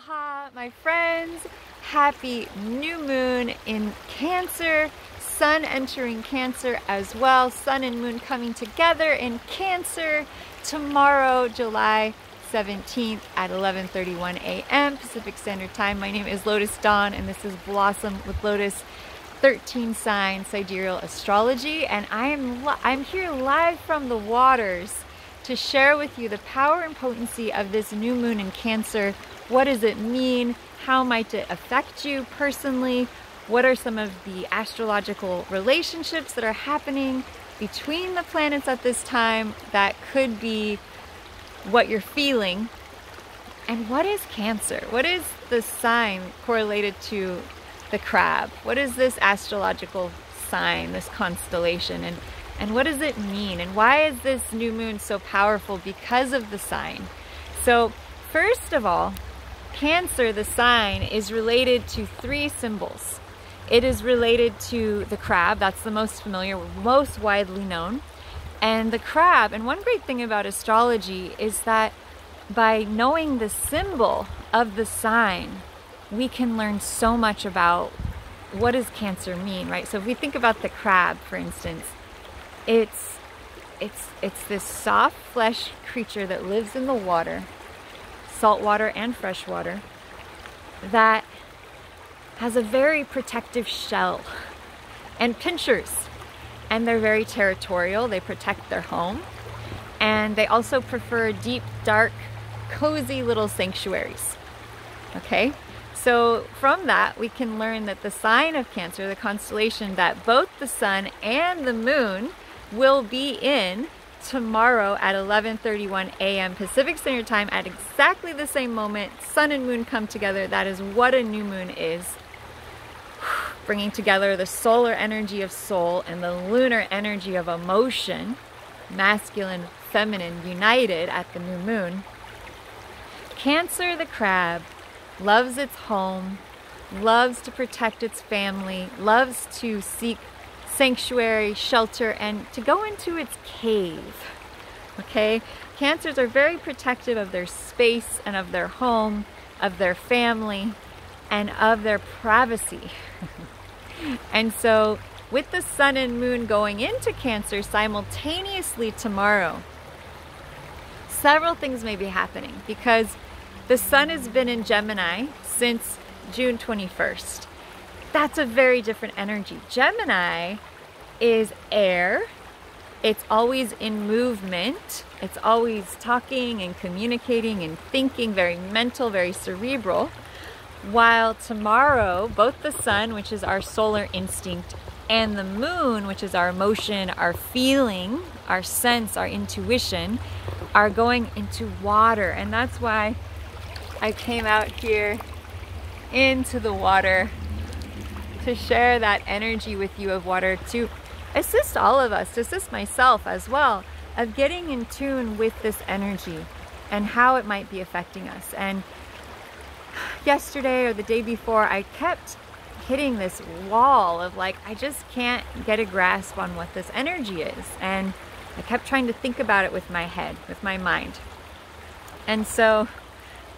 Aloha, my friends. Happy new moon in Cancer. Sun entering Cancer as well. Sun and moon coming together in Cancer tomorrow, July 17th at 11:31 a.m. Pacific Standard Time. My name is Lotus Dawn and this is Blossom with Lotus 13 sign sidereal astrology, and I'm here live from the waters to share with you the power and potency of this new moon in Cancer. What does it mean? How might it affect you personally? What are some of the astrological relationships that are happening between the planets at this time that could be what you're feeling? And what is Cancer? What is the sign correlated to the crab? What is this astrological sign, this constellation? And what does it mean? And why is this new moon so powerful? Because of the sign. So first of all, Cancer, the sign, is related to three symbols. It is related to the crab. That's the most familiar, most widely known. And the crab, and one great thing about astrology is that by knowing the symbol of the sign, we can learn so much about what does Cancer mean, right? So if we think about the crab, for instance, it's this soft flesh creature that lives in the water, salt water and fresh water, that has a very protective shell and pinchers, and they're very territorial. They protect their home, and they also prefer deep, dark, cozy little sanctuaries. Okay, so from that we can learn that the sign of Cancer, the constellation that both the sun and the moon will be in tomorrow at 11:31 a.m. Pacific Standard Time, at exactly the same moment sun and moon come together. That is what a new moon is. Bringing together the solar energy of soul and the lunar energy of emotion, masculine, feminine, united at the new moon. Cancer, the crab, loves its home, loves to protect its family, loves to seek sanctuary, shelter, and to go into its cave. Okay? Cancers are very protective of their space and of their home, of their family, and of their privacy. And so with the sun and moon going into Cancer simultaneously tomorrow, several things may be happening, because the sun has been in Gemini since June 21st. That's a very different energy. Gemini is air. It's always in movement. It's always talking and communicating and thinking, very mental, very cerebral. While tomorrow, both the sun, which is our solar instinct, and the moon, which is our emotion, our feeling, our sense, our intuition, are going into water. And that's why I came out here into the water to share that energy with you of water, to assist all of us, to assist myself as well, of getting in tune with this energy and how it might be affecting us. And yesterday or the day before, I kept hitting this wall of like, I just can't get a grasp on what this energy is. And I kept trying to think about it with my head, with my mind. And so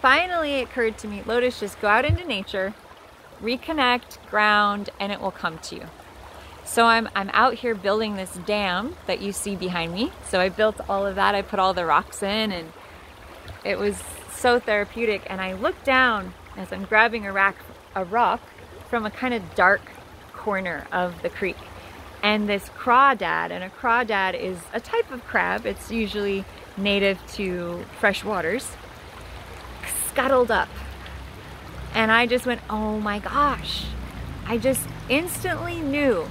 finally it occurred to me, Lotus, just go out into nature, reconnect, ground, and it will come to you. So I'm out here building this dam that you see behind me. So I built all of that. I put all the rocks in, and it was so therapeutic. And I looked down as I'm grabbing a rock from a kind of dark corner of the creek. And this crawdad, and a crawdad is a type of crab. It's usually native to fresh waters, scuttled up. And I just went, oh my gosh. I just instantly knew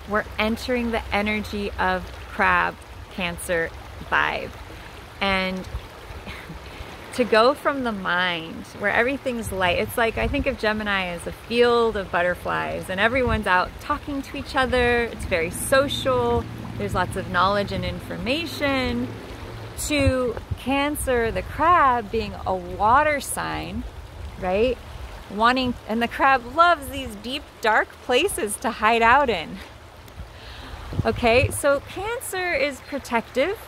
we're entering the energy of crab, Cancer vibe. And to go from the mind, where everything's light, it's like, I think of Gemini as a field of butterflies, and everyone's out talking to each other. It's very social. There's lots of knowledge and information. To Cancer, the crab, being a water sign, right? And the crab loves these deep, dark places to hide out in. Okay, so Cancer is protective.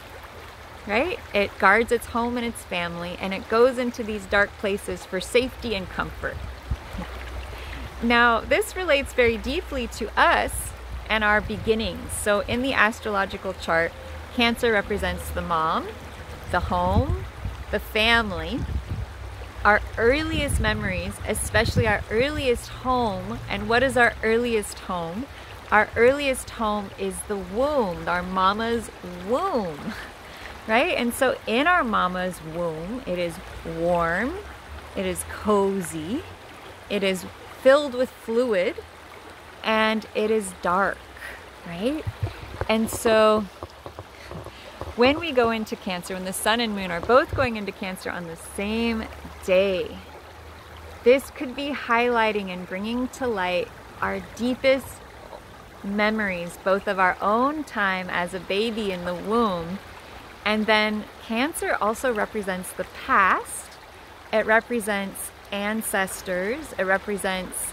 right? It guards its home and its family, and it goes into these dark places for safety and comfort. Now, this relates very deeply to us and our beginnings. So in the astrological chart, Cancer represents the mom, the home, the family, our earliest memories, especially our earliest home. And what is our earliest home? Our earliest home is the womb, our mama's womb, right? And so in our mama's womb, it is warm, it is cozy, it is filled with fluid, and it is dark, right? And so when we go into Cancer, when the sun and moon are both going into Cancer on the same day, this could be highlighting and bringing to light our deepest memories, both of our own time as a baby in the womb, and then Cancer also represents the past. It represents ancestors. It represents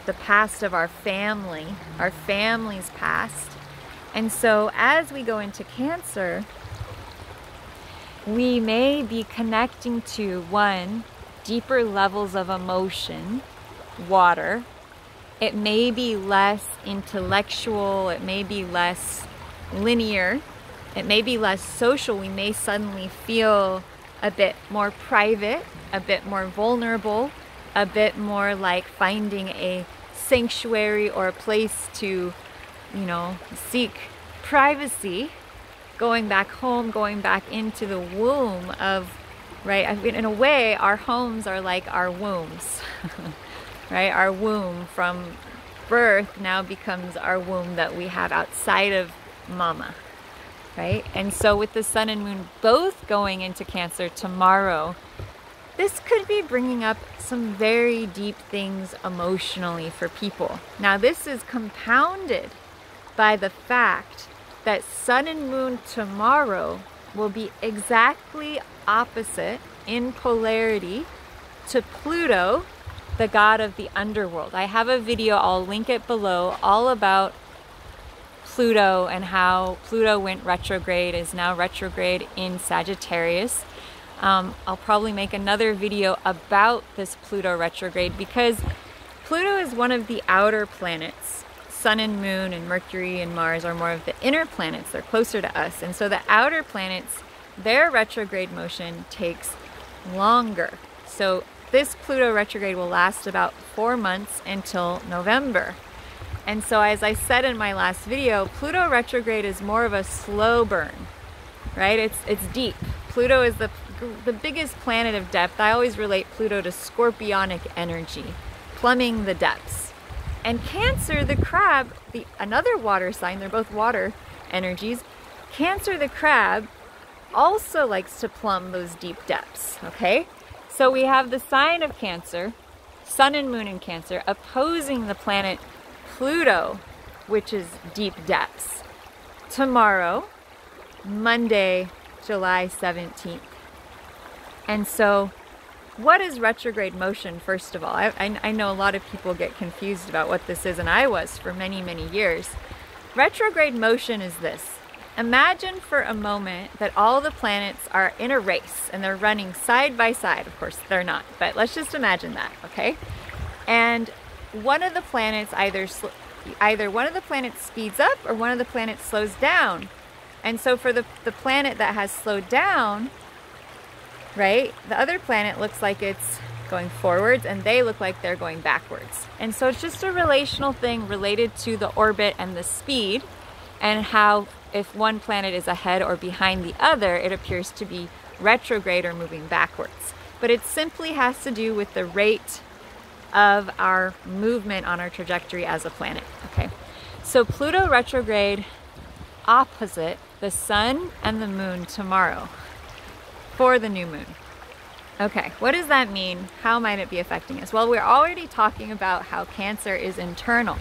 the past of our family, our family's past. And so as we go into Cancer, we may be connecting to, one, deeper levels of emotion, water. It may be less intellectual, it may be less linear, it may be less social. We may suddenly feel a bit more private, a bit more vulnerable, a bit more like finding a sanctuary or a place to, seek privacy, going back home, going back into the womb of, right? I mean, in a way, our homes are like our wombs, right? Our womb from birth now becomes our womb that we have outside of mama, right? And so with the sun and moon both going into Cancer tomorrow, this could be bringing up some very deep things emotionally for people. Now, this is compounded by the fact that sun and moon tomorrow will be exactly opposite in polarity to Pluto, the god of the underworld. I have a video, I'll link it below, all about Pluto and how Pluto went retrograde, is now retrograde in Sagittarius. I'll probably make another video about this Pluto retrograde because Pluto is one of the outer planets. Sun and Moon and Mercury and Mars are more of the inner planets. They're closer to us. And so the outer planets, their retrograde motion takes longer. So this Pluto retrograde will last about 4 months until November. And so as I said in my last video, Pluto retrograde is more of a slow burn, right? It's deep. Pluto is the biggest planet of depth. I always relate Pluto to scorpionic energy, plumbing the depths. And Cancer, the crab, another water sign, they're both water energies. Cancer, the crab, also likes to plumb those deep depths, okay? So we have the sign of Cancer, sun and moon in Cancer, opposing the planet Pluto, which is deep depths. Tomorrow, Monday, July 17th. And so what is retrograde motion, first of all? I know a lot of people get confused about what this is, and I was for many, many years. Retrograde motion is this. Imagine for a moment that all the planets are in a race and they're running side by side. Of course, they're not, but let's just imagine that, okay? And one of the planets either one of the planets speeds up or one of the planets slows down. And so for the planet that has slowed down, right, the other planet looks like it's going forwards and they look like they're going backwards. And so it's just a relational thing related to the orbit and the speed, and how if one planet is ahead or behind the other, it appears to be retrograde or moving backwards. But it simply has to do with the rate of our movement on our trajectory as a planet, okay? So Pluto retrograde opposite the sun and the moon tomorrow for the new moon. Okay, what does that mean? How might it be affecting us? Well, we're already talking about how Cancer is internal.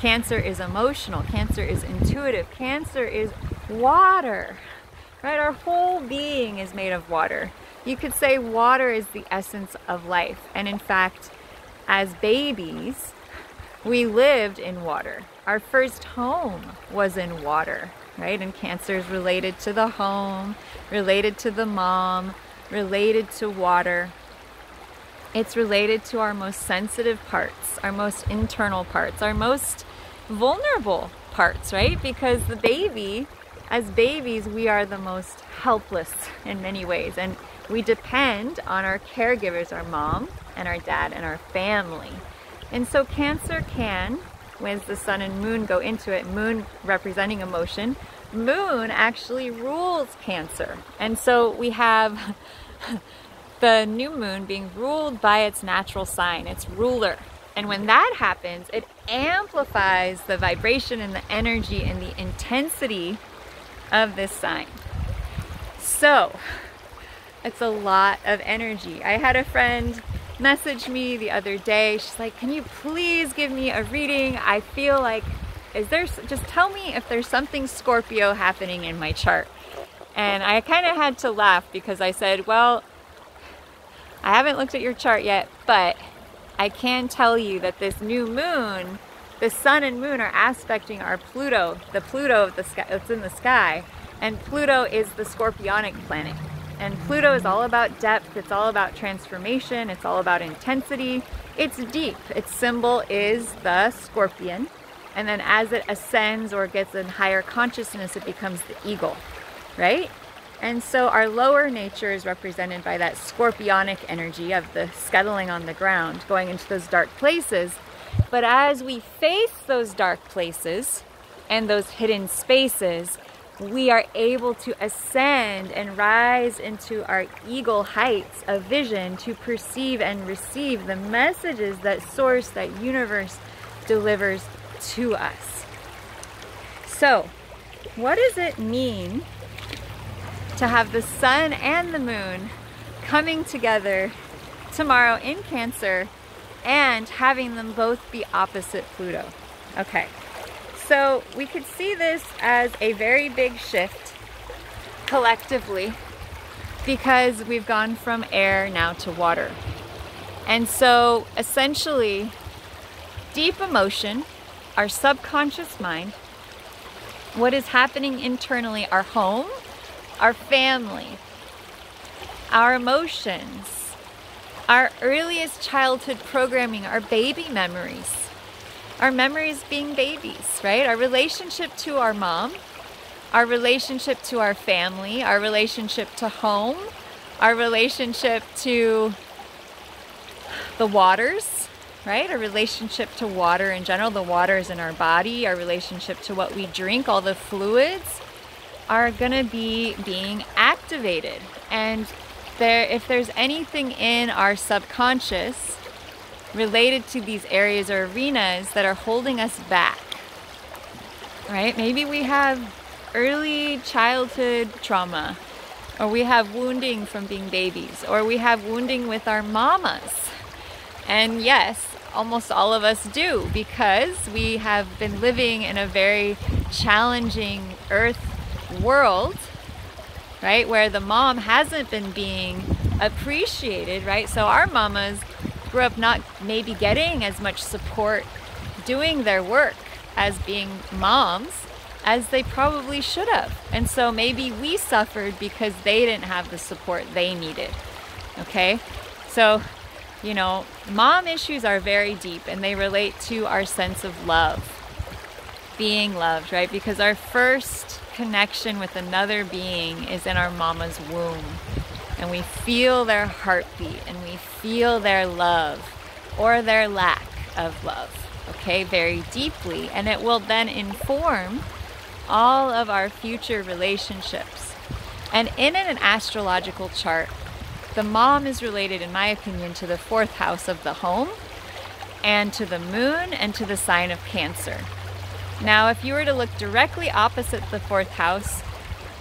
Cancer is emotional. Cancer is intuitive. Cancer is water, right? Our whole being is made of water. You could say water is the essence of life. And in fact, as babies, we lived in water. Our first home was in water, right? And Cancer is related to the home, related to the mom, related to water. It's related to our most sensitive parts, our most internal parts, our most vulnerable parts, right? Because the baby, as babies, we are the most helpless in many ways. And we depend on our caregivers, our mom and our dad and our family. And so Cancer can, when the sun and moon go into it, moon representing emotion, moon actually rules Cancer. And so we have the new moon being ruled by its natural sign, its ruler. And when that happens, it amplifies the vibration and the energy and the intensity of this sign. So it's a lot of energy. I had a friend message me the other day. She's like, can you please give me a reading? I feel like, just tell me if there's something Scorpio happening in my chart. And I kind of had to laugh because I said, well, I haven't looked at your chart yet, but I can tell you that this new moon, the sun and moon are aspecting our Pluto, the Pluto of the sky, that's in the sky, and Pluto is the scorpionic planet. And Pluto is all about depth, it's all about transformation, it's all about intensity. It's deep. Its symbol is the scorpion. And then as it ascends or gets in higher consciousness, it becomes the eagle, right? And so our lower nature is represented by that scorpionic energy of the scuttling on the ground, going into those dark places. But as we face those dark places and those hidden spaces, we are able to ascend and rise into our eagle heights of vision to perceive and receive the messages that Source, that universe delivers to us. So, what does it mean to have the sun and the moon coming together tomorrow in Cancer and having them both be opposite Pluto? Okay, so we could see this as a very big shift collectively because we've gone from air now to water. And so essentially, deep emotion, our subconscious mind, what is happening internally, our home, our family, our emotions, our earliest childhood programming, our baby memories, our memories being babies, right? Our relationship to our mom, our relationship to our family, our relationship to home, our relationship to the waters, right? Our relationship to water in general, the waters in our body, our relationship to what we drink, all the fluids are gonna be being activated. And if there's anything in our subconscious related to these areas or arenas that are holding us back, right? Maybe we have early childhood trauma, or we have wounding from being babies, or we have wounding with our mommas. And yes, almost all of us do, because we have been living in a very challenging earth world, right, where the mom hasn't been being appreciated, right? So our mamas grew up not maybe getting as much support doing their work as being moms as they probably should have. And so maybe we suffered because they didn't have the support they needed. Okay, so you know, mom issues are very deep and they relate to our sense of love, being loved, right? Because our first connection with another being is in our mama's womb, and we feel their heartbeat and we feel their love or their lack of love, okay, very deeply, and it will then inform all of our future relationships. And in an astrological chart, the mom is related, in my opinion, to the 4th house of the home and to the moon and to the sign of Cancer. Now, if you were to look directly opposite the 4th house,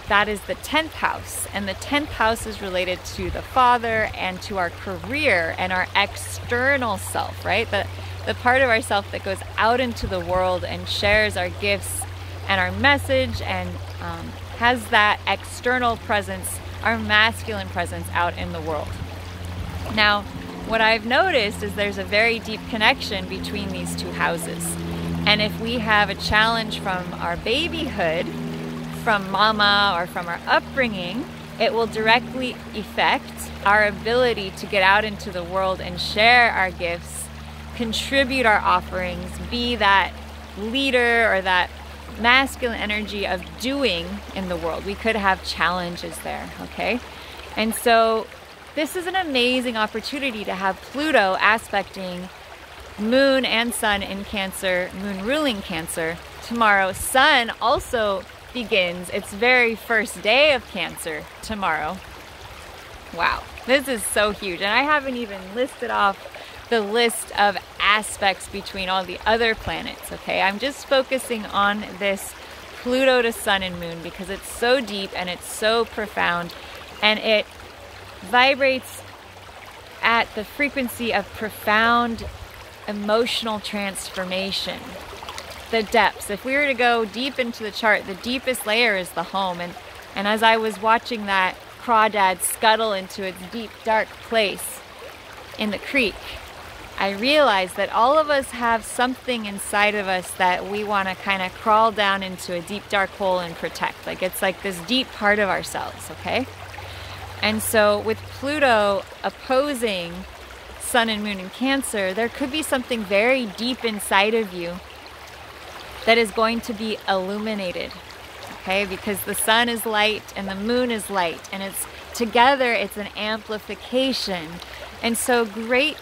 that is the 10th house. And the 10th house is related to the father and to our career and our external self, right? The part of ourself that goes out into the world and shares our gifts and our message and has that external presence, our masculine presence out in the world. Now, what I've noticed is there's a very deep connection between these two houses. And if we have a challenge from our babyhood, from mama or from our upbringing, it will directly affect our ability to get out into the world and share our gifts, contribute our offerings, be that leader or that masculine energy of doing in the world. We could have challenges there, okay? And so this is an amazing opportunity to have Pluto aspecting Moon and Sun in Cancer, Moon ruling Cancer. Tomorrow, Sun also begins its very first day of Cancer tomorrow. Wow, this is so huge. And I haven't even listed off the list of aspects between all the other planets, okay? I'm just focusing on this Pluto to Sun and Moon because it's so deep and it's so profound, and it vibrates at the frequency of profound emotional transformation. The depths. If we were to go deep into the chart, the deepest layer is the home. And as I was watching that crawdad scuttle into its deep, dark place in the creek, I realized that all of us have something inside of us that we want to kind of crawl down into a deep, dark hole and protect. Like it's like this deep part of ourselves, okay? And so with Pluto opposing Sun and Moon in Cancer, there could be something very deep inside of you that is going to be illuminated, okay? Because the sun is light and the moon is light, and it's together, it's an amplification. And so great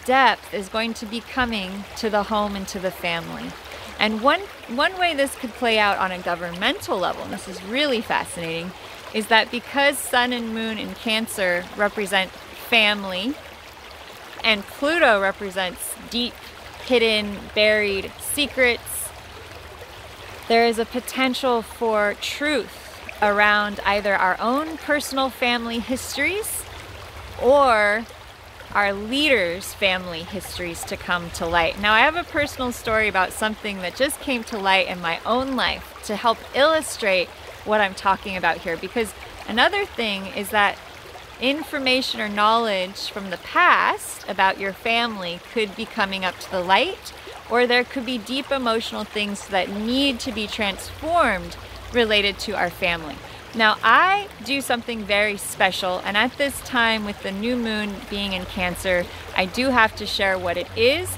depth is going to be coming to the home and to the family. And one way this could play out on a governmental level, and this is really fascinating, is that because Sun and Moon in Cancer represent family, and Pluto represents deep, hidden, buried secrets, there is a potential for truth around either our own personal family histories or our leaders' family histories to come to light. Now, I have a personal story about something that just came to light in my own life to help illustrate what I'm talking about here, because another thing is that information or knowledge from the past about your family could be coming up to the light, or there could be deep emotional things that need to be transformed related to our family. Now, I do something very special, and at this time with the new moon being in Cancer, I do have to share what it is.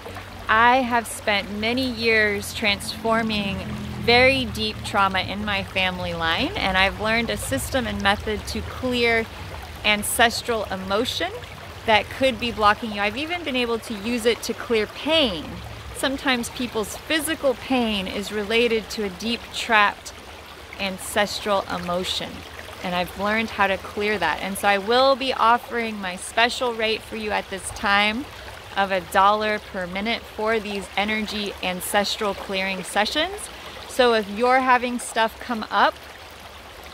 I have spent many years transforming very deep trauma in my family line, and I've learned a system and method to clear ancestral emotion that could be blocking you. I've even been able to use it to clear pain. Sometimes people's physical pain is related to a deep trapped ancestral emotion, and I've learned how to clear that. And so I will be offering my special rate for you at this time of $1 per minute for these energy ancestral clearing sessions. So if you're having stuff come up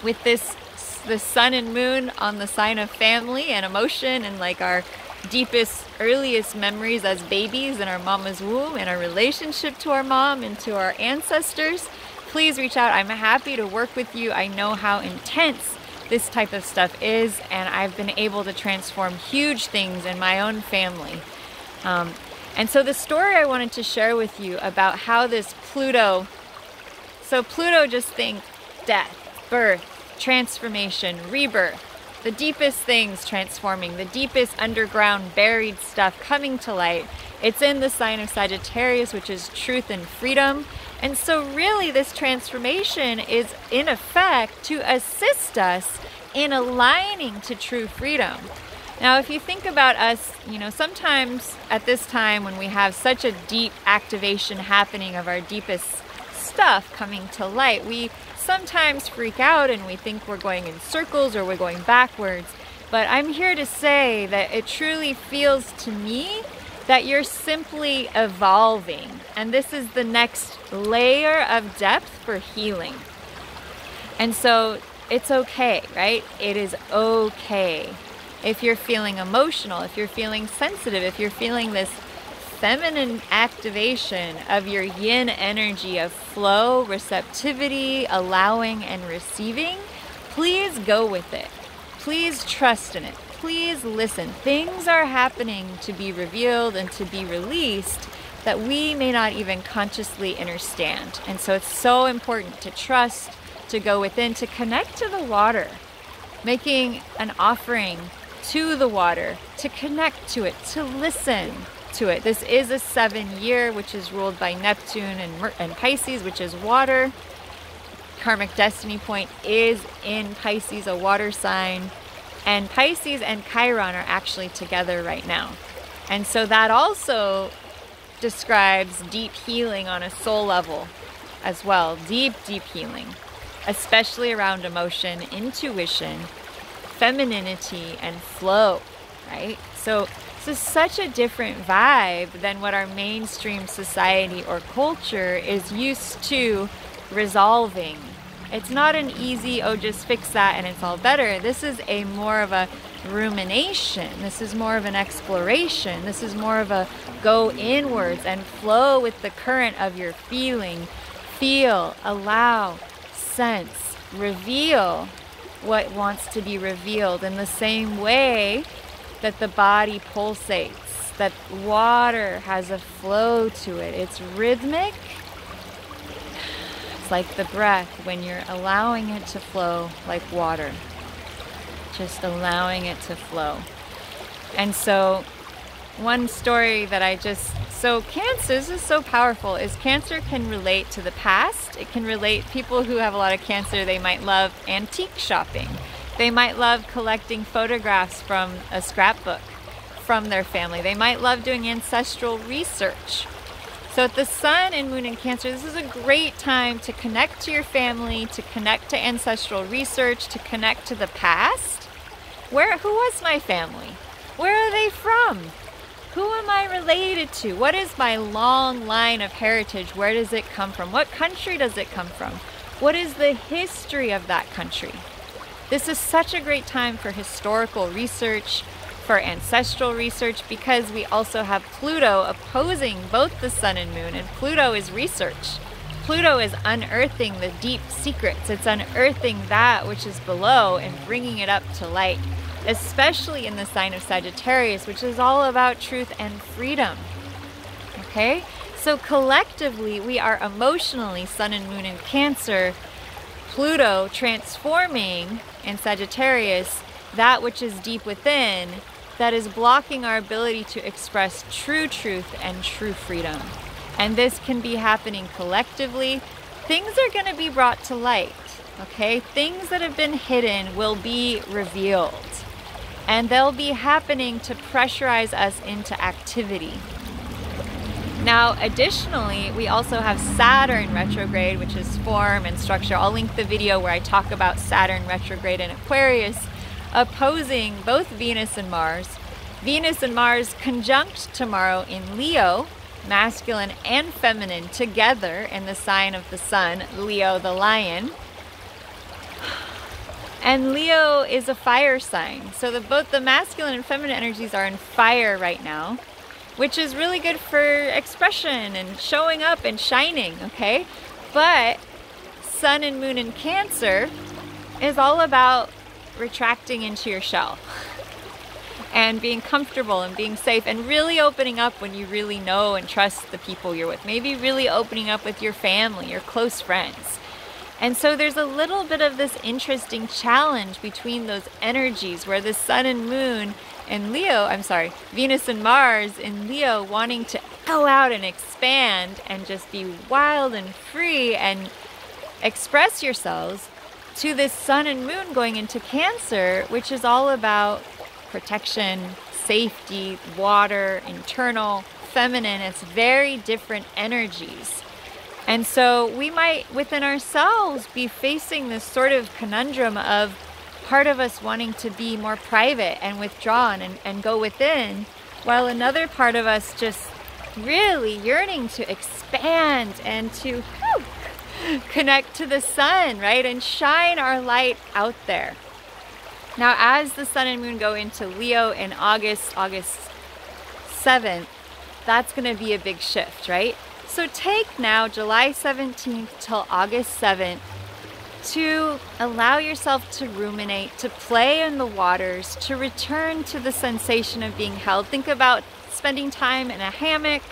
with the sun and moon on the sign of family and emotion, and like our deepest, earliest memories as babies in our mama's womb and our relationship to our mom and to our ancestors, please reach out. I'm happy to work with you. I know how intense this type of stuff is, and I've been able to transform huge things in my own family. And so the story I wanted to share with you about how this Pluto, so Pluto, just think death, birth, transformation, rebirth, the deepest things transforming, the deepest underground buried stuff coming to light. It's in the sign of Sagittarius, which is truth and freedom. And so really this transformation is in effect to assist us in aligning to true freedom. Now, if you think about us, sometimes at this time when we have such a deep activation happening of our deepest stuff coming to light, we sometimes freak out and we think we're going in circles or we're going backwards. But I'm here to say that it truly feels to me that you're simply evolving, and this is the next layer of depth for healing. And so it's okay, right? It is okay. If you're feeling emotional, if you're feeling sensitive, if you're feeling this feminine activation of your yin energy of flow, receptivity, allowing and receiving, please go with it. Please trust in it. Please listen. Things are happening to be revealed and to be released that we may not even consciously understand. And so it's so important to trust, to go within, to connect to the water, making an offering to the water, to connect to it, to listen to it. This is a 7-year, which is ruled by Neptune and Pisces, which is water. Karmic destiny point is in Pisces, a water sign. And Pisces and Chiron are actually together right now. And so that also describes deep healing on a soul level as well. Deep, deep healing, especially around emotion, intuition, femininity, and flow, right? So this is such a different vibe than what our mainstream society or culture is used to resolving. It's not an easy, oh, just fix that and it's all better. This is a more of a rumination. This is more of an exploration. This is more of a go inwards and flow with the current of your feeling. Feel, allow, sense, reveal what wants to be revealed in the same way that the body pulsates, that water has a flow to it. It's rhythmic. It's like the breath when you're allowing it to flow like water. Just allowing it to flow. And so one story that so Cancer, this is so powerful, is Cancer can relate to the past. It can relate, people who have a lot of Cancer, they might love antique shopping. They might love collecting photographs from a scrapbook from their family. They might love doing ancestral research. So at the Sun and Moon in Cancer, this is a great time to connect to your family, to connect to ancestral research, to connect to the past. Who was my family? Where are they from? Who am I related to? What is my long line of heritage? Where does it come from? What country does it come from? What is the history of that country? This is such a great time for historical research, for ancestral research, because we also have Pluto opposing both the Sun and Moon, and Pluto is research. Pluto is unearthing the deep secrets. It's unearthing that which is below and bringing it up to light, especially in the sign of Sagittarius, which is all about truth and freedom. Okay? So collectively, we are emotionally, Sun and Moon in Cancer, Pluto transforming in Sagittarius that which is deep within, that is blocking our ability to express true truth and true freedom. And this can be happening collectively. Things are going to be brought to light, okay? Things that have been hidden will be revealed. And they'll be happening to pressurize us into activity. Now, additionally, we also have Saturn retrograde, which is form and structure. I'll link the video where I talk about Saturn retrograde in Aquarius, opposing both Venus and Mars. Venus and Mars conjunct tomorrow in Leo, masculine and feminine together in the sign of the Sun, Leo the lion. And Leo is a fire sign. So both the masculine and feminine energies are in fire right now, which is really good for expression and showing up and shining, okay? But Sun and Moon in Cancer is all about retracting into your shell and being comfortable and being safe and really opening up when you really know and trust the people you're with. Maybe really opening up with your family, your close friends. And so there's a little bit of this interesting challenge between those energies where the Sun and Moon in Leo, Venus and Mars in Leo wanting to go out and expand and just be wild and free and express yourselves, to this Sun and Moon going into Cancer, which is all about protection, safety, water, internal, feminine. It's very different energies. And so we might, within ourselves, be facing this sort of conundrum of part of us wanting to be more private and withdrawn and go within, while another part of us just really yearning to expand and to connect to the sun, right? And shine our light out there. Now, as the Sun and Moon go into Leo in August 7th, that's going to be a big shift, right? So take now July 17th till August 7th to allow yourself to ruminate, to play in the waters, to return to the sensation of being held. Think about spending time in a hammock,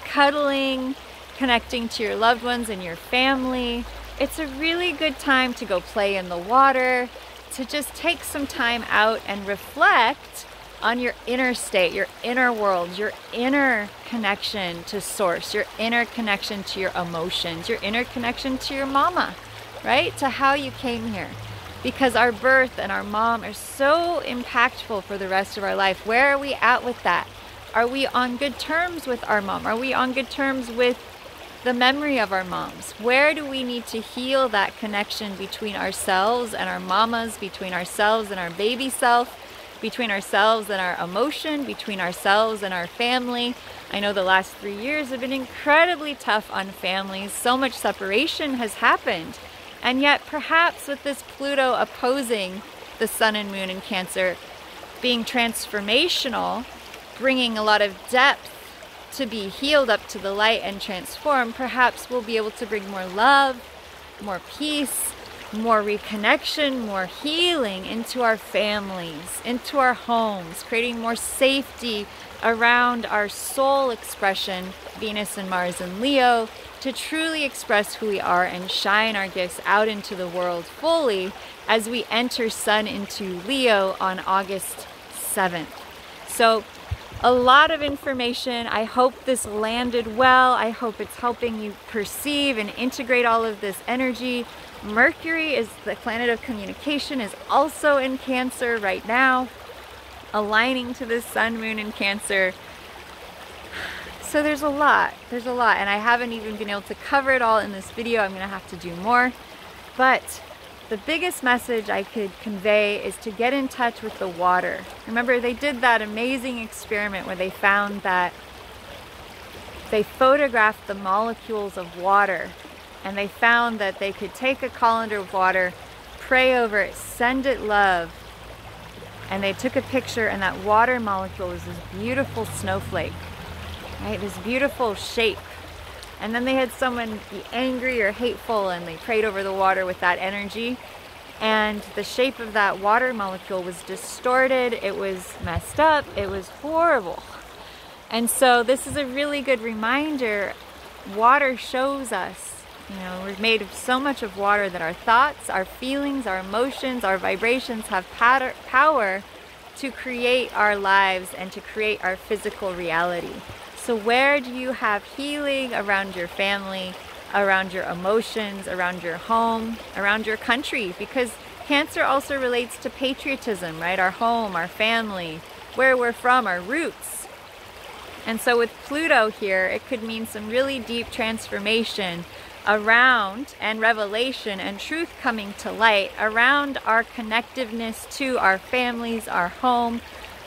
cuddling, connecting to your loved ones and your family, it's a really good time to go play in the water, to just take some time out and reflect on your inner state, your inner world, your inner connection to source, your inner connection to your emotions, your inner connection to your mama, right? To how you came here. Because our birth and our mom are so impactful for the rest of our life. Where are we at with that? Are we on good terms with our mom? Are we on good terms with the memory of our moms? Where do we need to heal that connection between ourselves and our mamas, between ourselves and our baby self, between ourselves and our emotion, between ourselves and our family? I know the last 3 years have been incredibly tough on families. So much separation has happened. And yet perhaps with this Pluto opposing the Sun and Moon in Cancer, being transformational, bringing a lot of depth to be healed up to the light and transform, perhaps we'll be able to bring more love, more peace, more reconnection, more healing into our families, into our homes, creating more safety around our soul expression, Venus and Mars and Leo, to truly express who we are and shine our gifts out into the world fully as we enter Sun into Leo on August 7th. So a lot of information. I hope this landed well. I hope it's helping you perceive and integrate all of this energy. Mercury is the planet of communication, is also in Cancer right now, aligning to the Sun, Moon in Cancer. So there's a lot, and I haven't even been able to cover it all in this video. I'm gonna have to do more. But the biggest message I could convey is to get in touch with the water. Remember, they did that amazing experiment where they found that they photographed the molecules of water, and they found that they could take a colander of water, pray over it, send it love, and they took a picture, and that water molecule was this beautiful snowflake, right? This beautiful shape. And then they had someone be angry or hateful, and they prayed over the water with that energy, and the shape of that water molecule was distorted, it was messed up, it was horrible. And so this is a really good reminder. Water shows us, you know, we're made of so much of water that our thoughts, our feelings, our emotions, our vibrations have power to create our lives and to create our physical reality. So where do you have healing around your family, around your emotions, around your home, around your country? Because Cancer also relates to patriotism, right? Our home, our family, where we're from, our roots. And so with Pluto here, it could mean some really deep transformation around, and revelation and truth coming to light around our connectiveness to our families, our home,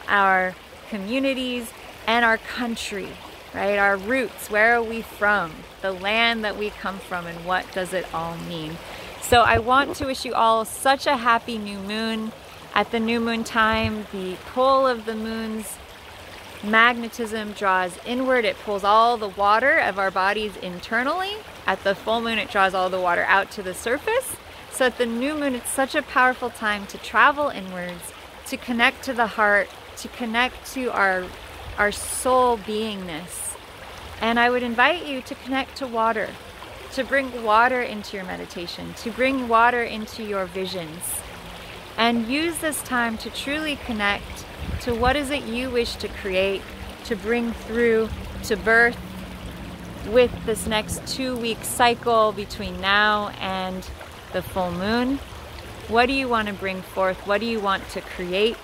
our communities, and our country, right? Our roots, where are we from? The land that we come from, and what does it all mean? So I want to wish you all such a happy new moon. At the new moon time, the pull of the moon's magnetism draws inward. It pulls all the water of our bodies internally. At the full moon, it draws all the water out to the surface. So at the new moon, it's such a powerful time to travel inwards, to connect to the heart, to connect to our soul beingness. And I would invite you to connect to water, to bring water into your meditation, to bring water into your visions, and use this time to truly connect to what is it you wish to create, to bring through, to birth with this next 2-week cycle between now and the full moon. What do you want to bring forth? What do you want to create?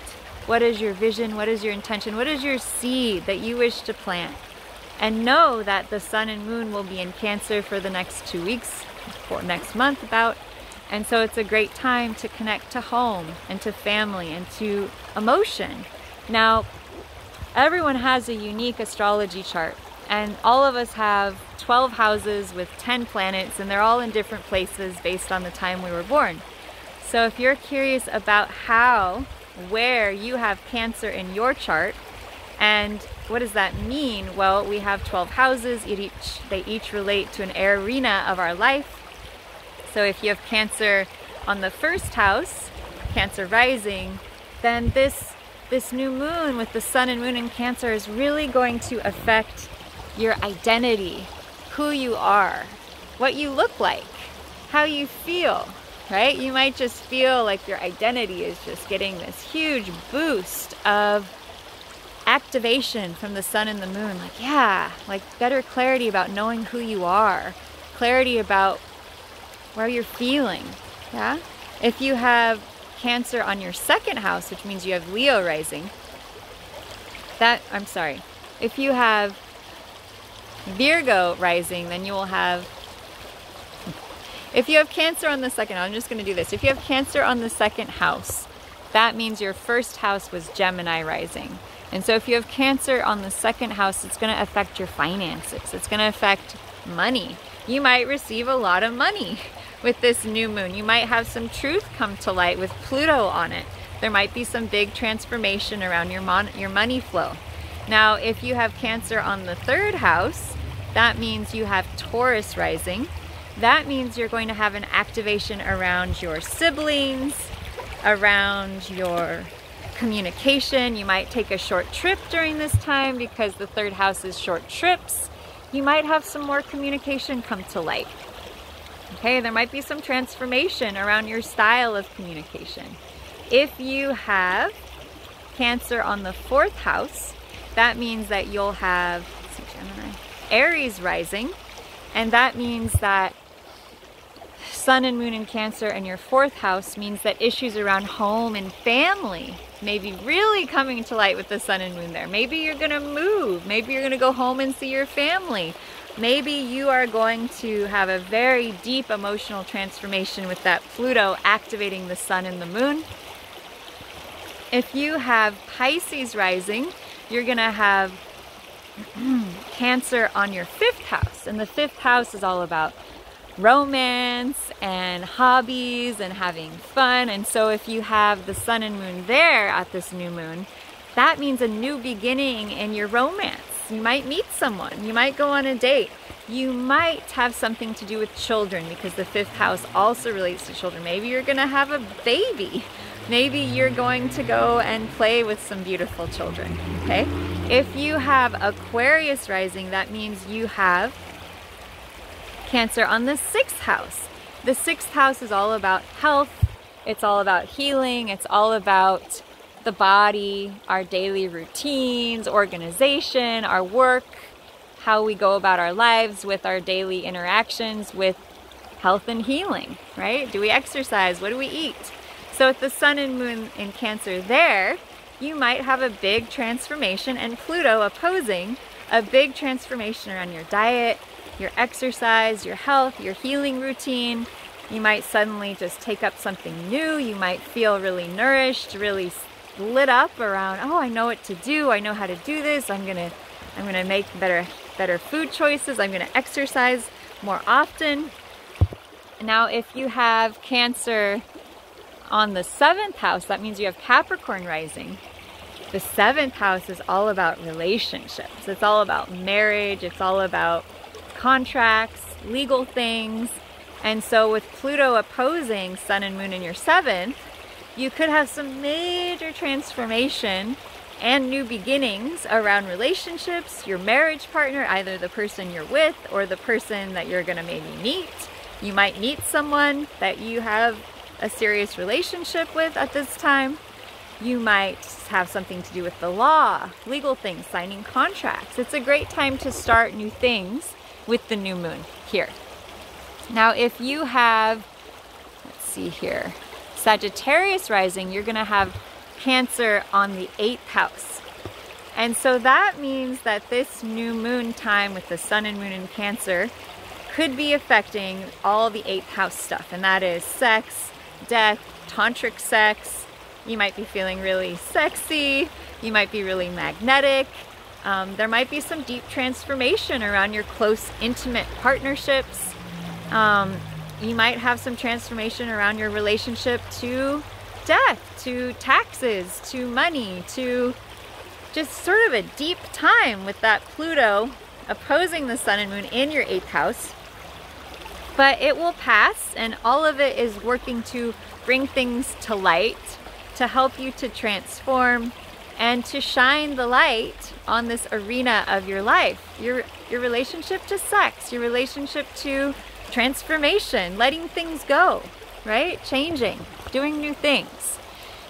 What is your vision? What is your intention? What is your seed that you wish to plant? And know that the sun and moon will be in Cancer for the next 2 weeks, for next month about. And so it's a great time to connect to home and to family and to emotion. Now, everyone has a unique astrology chart, and all of us have 12 houses with 10 planets, and they're all in different places based on the time we were born. So if you're curious about where you have Cancer in your chart, and what does that mean? Well, we have 12 houses, they each relate to an arena of our life. So if you have Cancer on the first house, Cancer rising, then this new moon with the sun and moon in Cancer is really going to affect your identity, who you are, what you look like, how you feel, right? You might just feel like your identity is just getting this huge boost of activation from the sun and the moon. Like, yeah, like better clarity about knowing who you are, clarity about where you're feeling. Yeah. If you have Cancer on your second house, which means you have Leo rising, if you have Virgo rising, then you will have, if you have Cancer on the second, I'm just going to do this. If you have Cancer on the second house, that means your first house was Gemini rising. And so if you have Cancer on the second house, it's going to affect your finances. It's going to affect money. You might receive a lot of money with this new moon. You might have some truth come to light with Pluto on it. There might be some big transformation around your money flow. Now, if you have Cancer on the third house, that means you have Taurus rising. That means you're going to have an activation around your siblings, around your communication. You might take a short trip during this time because the third house is short trips. You might have some more communication come to light. Okay, there might be some transformation around your style of communication. If you have Cancer on the fourth house, that means that you'll have Gemini, Aries rising, and that means that Sun and Moon in Cancer in your fourth house means that issues around home and family may be really coming to light with the Sun and Moon there. Maybe you're going to move. Maybe you're going to go home and see your family. Maybe you are going to have a very deep emotional transformation with that Pluto activating the Sun and the Moon. If you have Pisces rising, you're going to have Cancer on your fifth house. And the fifth house is all about romance and hobbies and having fun. And so if you have the Sun and Moon there at this new moon, that means a new beginning in your romance. You might meet someone. You might go on a date. You might have something to do with children because the fifth house also relates to children. Maybe you're going to have a baby. Maybe you're going to go and play with some beautiful children, okay? If you have Aquarius rising, that means you have Cancer on the sixth house. The sixth house is all about health. It's all about healing. It's all about the body, our daily routines, organization, our work, how we go about our lives with our daily interactions with health and healing, right? Do we exercise? What do we eat? So with the Sun and Moon in Cancer there, you might have a big transformation, and Pluto opposing a big transformation around your diet, your exercise, your health, your healing routine. You might suddenly just take up something new. You might feel really nourished, really lit up around, oh, I know what to do. I know how to do this. I'm gonna make better food choices. I'm gonna exercise more often. Now, if you have Cancer on the seventh house, that means you have Capricorn rising. The seventh house is all about relationships. It's all about marriage. It's all about contracts, legal things. And so with Pluto opposing Sun and Moon in your seventh, you could have some major transformation and new beginnings around relationships, your marriage partner, either the person you're with or the person that you're going to maybe meet. You might meet someone that you have a serious relationship with at this time. You might have something to do with the law, legal things, signing contracts. It's a great time to start new things with the new moon here. Now, if you have, let's see here, Sagittarius rising, you're going to have Cancer on the 8th house. And so that means that this new moon time with the Sun and Moon in Cancer could be affecting all the 8th house stuff. And that is sex, death, tantric sex. You might be feeling really sexy. You might be really magnetic. There might be some deep transformation around your close, intimate partnerships. You might have some transformation around your relationship to death, to taxes, to money, to just sort of a deep time with that Pluto opposing the Sun and Moon in your 8th house. But it will pass, and all of it is working to bring things to light, to help you to transform and to shine the light on this arena of your life. Your relationship to sex, your relationship to transformation, letting things go, right? Changing, doing new things.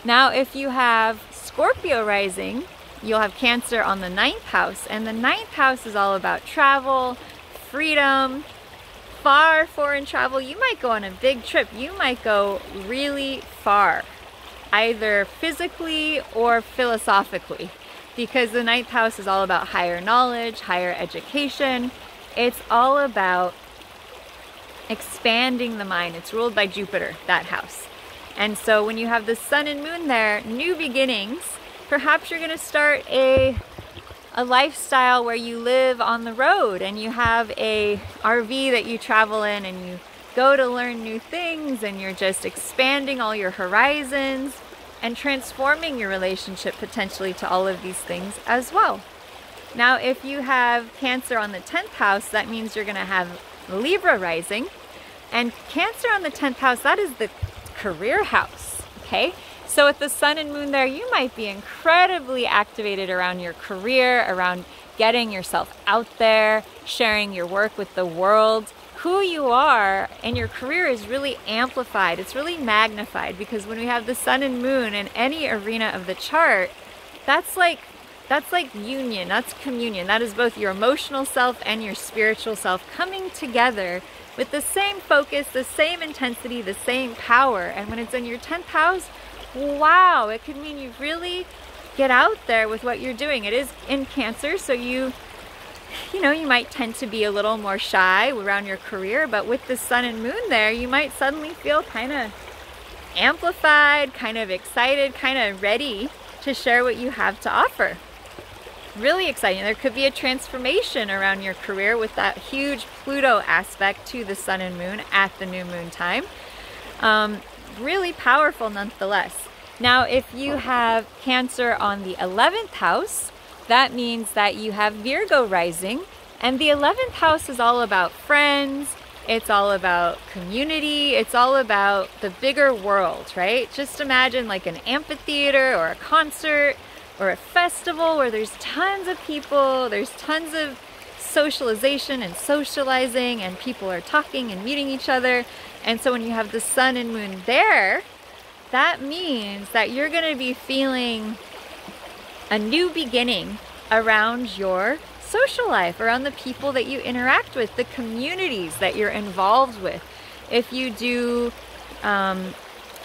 Now, if you have Scorpio rising, you'll have Cancer on the 9th house, and the 9th house is all about travel, freedom, far foreign travel. You might go on a big trip. You might go really far, either physically or philosophically, because the 9th house is all about higher knowledge, higher education. It's all about expanding the mind. It's ruled by Jupiter, that house. And so when you have the sun and moon there, new beginnings, perhaps you're going to start a lifestyle where you live on the road and you have a RV that you travel in and you go to learn new things, and you're just expanding all your horizons and transforming your relationship potentially to all of these things as well. Now, if you have Cancer on the 10th house, that means you're going to have Libra rising. And Cancer on the 10th house, that is the career house, okay? So with the sun and moon there, you might be incredibly activated around your career, around getting yourself out there, sharing your work with the world. Who you are and your career is really amplified. It's really magnified, because when we have the sun and moon in any arena of the chart, that's like union, that's communion. That is both your emotional self and your spiritual self coming together with the same focus, the same intensity, the same power. And when it's in your 10th house, wow, it could mean you really get out there with what you're doing. It is in Cancer, so you might tend to be a little more shy around your career, but with the sun and moon there, you might suddenly feel kind of amplified, kind of excited, kind of ready to share what you have to offer. Really exciting. There could be a transformation around your career with that huge Pluto aspect to the sun and moon at the new moon time. Really powerful nonetheless. Now, if you have Cancer on the 11th house, that means that you have Virgo rising, and the 11th house is all about friends, it's all about community, it's all about the bigger world, right? Just imagine like an amphitheater or a concert or a festival where there's tons of people, there's tons of socialization and socializing, and people are talking and meeting each other. And so when you have the sun and moon there, that means that you're going to be feeling a new beginning around your social life, around the people that you interact with, the communities that you're involved with. If you do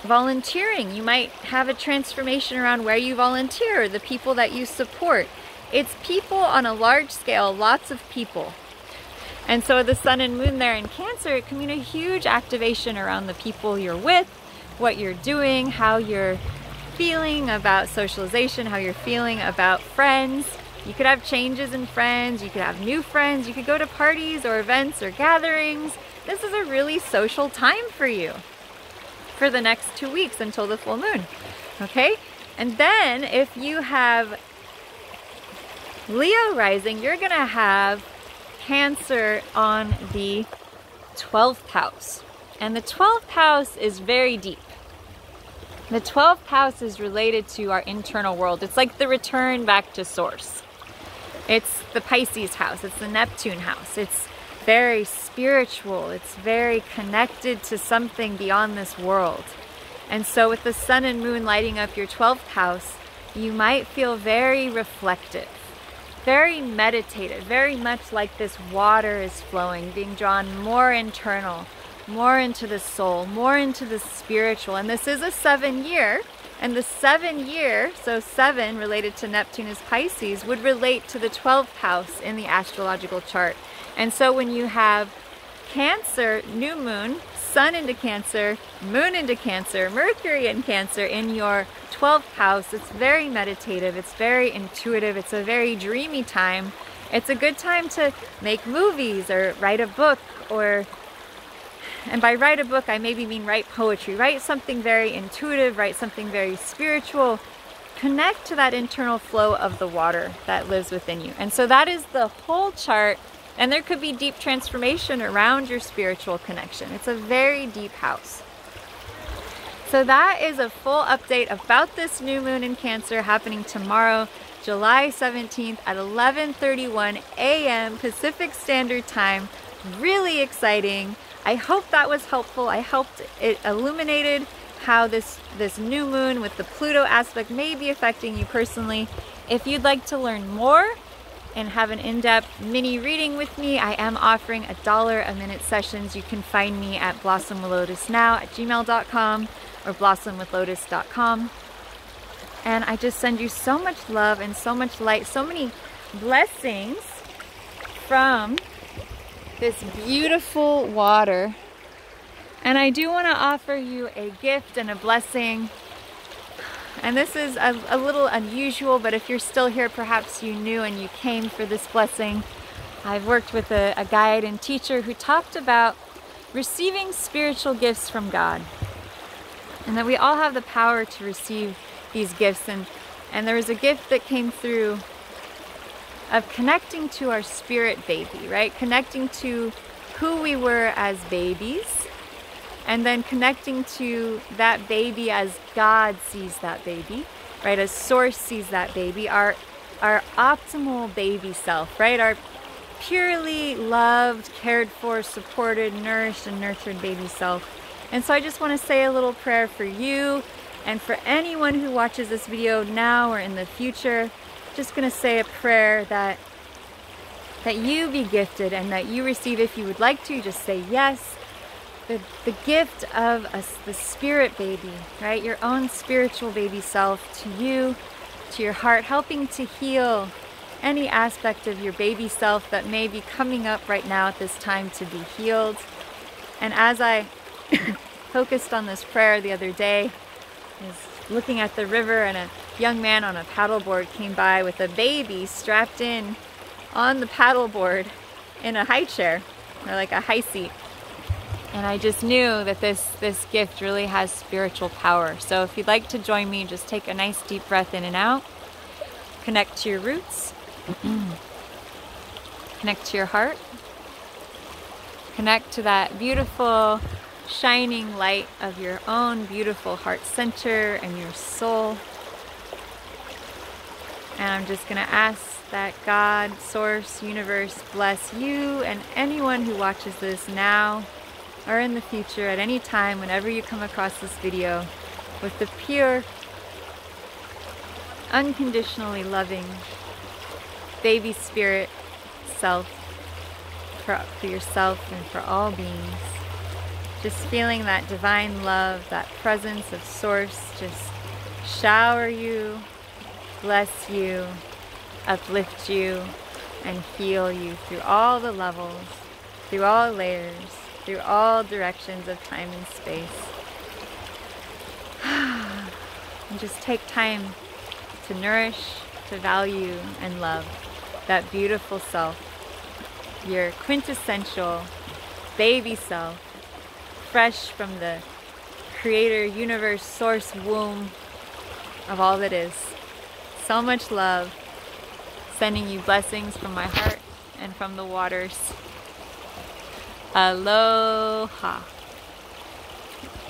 volunteering, you might have a transformation around where you volunteer, the people that you support. It's people on a large scale, lots of people. And so the sun and moon there in Cancer, it can mean a huge activation around the people you're with, what you're doing, how you're feeling about socialization, how you're feeling about friends. You could have changes in friends, you could have new friends, you could go to parties or events or gatherings. This is a really social time for you for the next 2 weeks until the full moon, okay? And then if you have Leo rising, you're gonna have Cancer on the 12th house. And the 12th house is very deep. The 12th house is related to our internal world. It's like the return back to source. It's the Pisces house, it's the Neptune house. It's very spiritual, it's very connected to something beyond this world. And so with the sun and moon lighting up your 12th house, you might feel very reflective, very meditative, very much like this water is flowing, being drawn more internal, more into the soul, more into the spiritual. And this is a 7-year, and the 7-year, so 7 related to Neptune is Pisces, would relate to the 12th house in the astrological chart. And so when you have Cancer, new moon, sun into Cancer, moon into Cancer, Mercury in Cancer in your 12th house, it's very meditative, it's very intuitive, it's a very dreamy time. It's a good time to make movies or write a book, or, and by write a book I maybe mean write poetry, write something very intuitive, write something very spiritual, connect to that internal flow of the water that lives within you. And so that is the whole chart. And there could be deep transformation around your spiritual connection. It's a very deep house. So that is a full update about this new moon in Cancer happening tomorrow, July 17th at 11:31 a.m. Pacific Standard Time. Really exciting. I hope that was helpful. I hoped it illuminated how this new moon with the Pluto aspect may be affecting you personally. If you'd like to learn more and have an in-depth mini reading with me, I am offering $1 a minute sessions. You can find me at blossomwithlotusnow@gmail.com or blossomwithlotus.com. And I just send you so much love and so much light, so many blessings from this beautiful water. And I do want to offer you a gift and a blessing. And this is a little unusual, but if you're still here, perhaps you knew and you came for this blessing. I've worked with a guide and teacher who talked about receiving spiritual gifts from God. And that we all have the power to receive these gifts. And there was a gift that came through of connecting to our spirit baby, right? Connecting to who we were as babies. And then connecting to that baby as God sees that baby, right? As Source sees that baby, our optimal baby self, right? Our purely loved, cared for, supported, nourished, and nurtured baby self. And so I just want to say a little prayer for you and for anyone who watches this video now or in the future. Just going to say a prayer that you be gifted and that you receive. If you would like to, just say yes. The gift of the spirit baby, right? Your own spiritual baby self to you, to your heart, helping to heal any aspect of your baby self that may be coming up right now at this time to be healed. And as I focused on this prayer the other day, I was looking at the river and a young man on a paddleboard came by with a baby strapped in on the paddleboard in a high chair, or like a high seat. And I just knew that this gift really has spiritual power. So if you'd like to join me, just take a nice deep breath in and out. Connect to your roots. Connect to your heart. Connect to that beautiful, shining light of your own beautiful heart center and your soul. And I'm just going to ask that God, Source, Universe, bless you and anyone who watches this now or in the future, at any time, whenever you come across this video, with the pure, unconditionally loving baby spirit self for yourself and for all beings. Just feeling that divine love, that presence of Source just shower you, bless you, uplift you, and heal you through all the levels, through all layers, through all directions of time and space. And just take time to nourish, to value, and love that beautiful self, your quintessential baby self, fresh from the Creator, Universe, Source womb of all that is. So much love, sending you blessings from my heart and from the waters. Aloha.